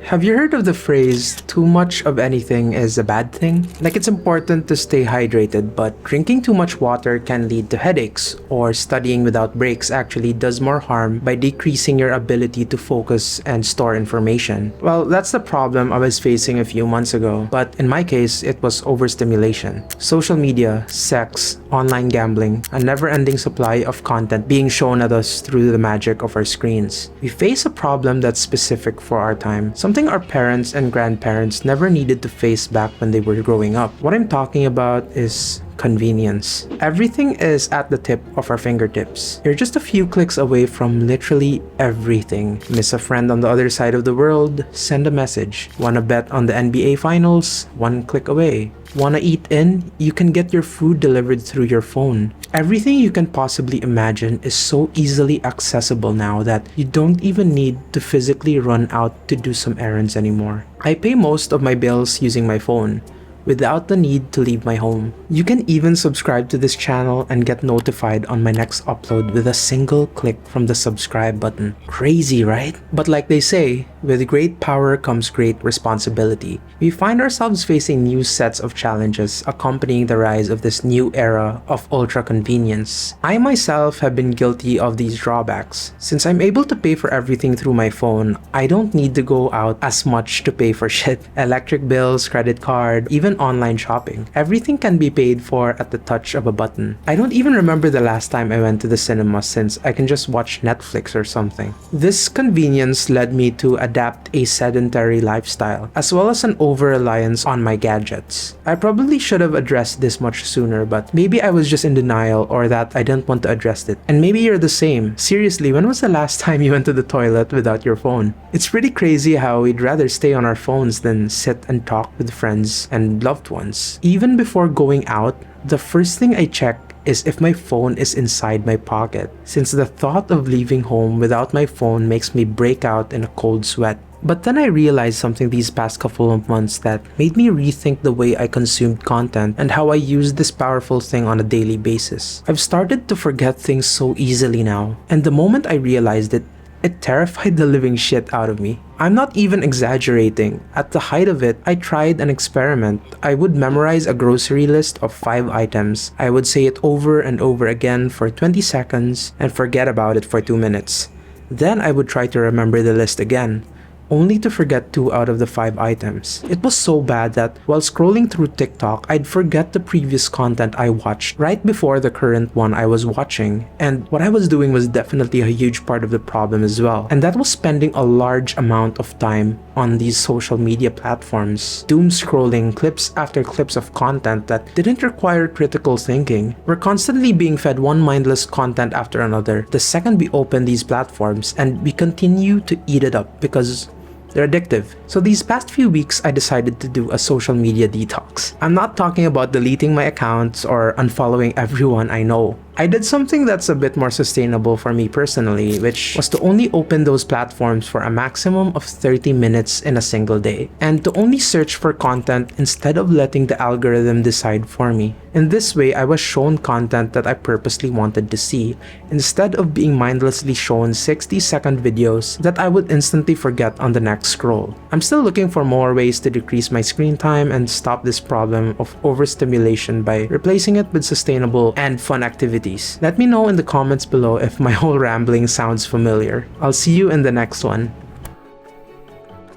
Have you heard of the phrase, too much of anything is a bad thing? Like it's important to stay hydrated, but drinking too much water can lead to headaches, or studying without breaks actually does more harm by decreasing your ability to focus and store information. Well, that's the problem I was facing a few months ago, but in my case, it was overstimulation. Social media, sex, online gambling, a never-ending supply of content being shown at us through the magic of our screens. We face a problem that's specific for our time, something our parents and grandparents never needed to face back when they were growing up. What I'm talking about is convenience. Everything is at the tip of our fingertips. You're just a few clicks away from literally everything. Miss a friend on the other side of the world? Send a message. Wanna bet on the NBA finals? One click away. Wanna eat in? You can get your food delivered through your phone. Everything you can possibly imagine is so easily accessible now that you don't even need to physically run out to do some errands anymore. I pay most of my bills using my phone, without the need to leave my home. You can even subscribe to this channel and get notified on my next upload with a single click from the subscribe button. Crazy, right? But like they say, with great power comes great responsibility. We find ourselves facing new sets of challenges accompanying the rise of this new era of ultra convenience. I myself have been guilty of these drawbacks. Since I'm able to pay for everything through my phone, I don't need to go out as much to pay for shit. Electric bills, credit card, even online shopping. Everything can be paid for at the touch of a button. I don't even remember the last time I went to the cinema since I can just watch Netflix or something. This convenience led me to adapt a sedentary lifestyle, as well as an over-reliance on my gadgets. I probably should have addressed this much sooner, but maybe I was just in denial or that I didn't want to address it. And maybe you're the same. Seriously, when was the last time you went to the toilet without your phone? It's pretty crazy how we'd rather stay on our phones than sit and talk with friends and loved ones. Even before going out, the first thing I check is if my phone is inside my pocket, since the thought of leaving home without my phone makes me break out in a cold sweat. But then I realized something these past couple of months that made me rethink the way I consumed content and how I use this powerful thing on a daily basis. I've started to forget things so easily now, and the moment I realized it, it terrified the living shit out of me. I'm not even exaggerating. At the height of it, I tried an experiment. I would memorize a grocery list of 5 items. I would say it over and over again for 20 seconds and forget about it for 2 minutes. Then I would try to remember the list again, only to forget 2 out of the 5 items. It was so bad that while scrolling through TikTok, I'd forget the previous content I watched right before the current one I was watching. And what I was doing was definitely a huge part of the problem as well. And that was spending a large amount of time on these social media platforms, doom scrolling clips after clips of content that didn't require critical thinking. We're constantly being fed one mindless content after another the second we open these platforms, and we continue to eat it up because they're addictive. So these past few weeks, I decided to do a social media detox. I'm not talking about deleting my accounts or unfollowing everyone I know. I did something that's a bit more sustainable for me personally, which was to only open those platforms for a maximum of 30 minutes in a single day, and to only search for content instead of letting the algorithm decide for me. In this way, I was shown content that I purposely wanted to see, instead of being mindlessly shown 60-second videos that I would instantly forget on the next scroll. I'm still looking for more ways to decrease my screen time and stop this problem of overstimulation by replacing it with sustainable and fun activities. Let me know in the comments below if my whole rambling sounds familiar. I'll see you in the next one.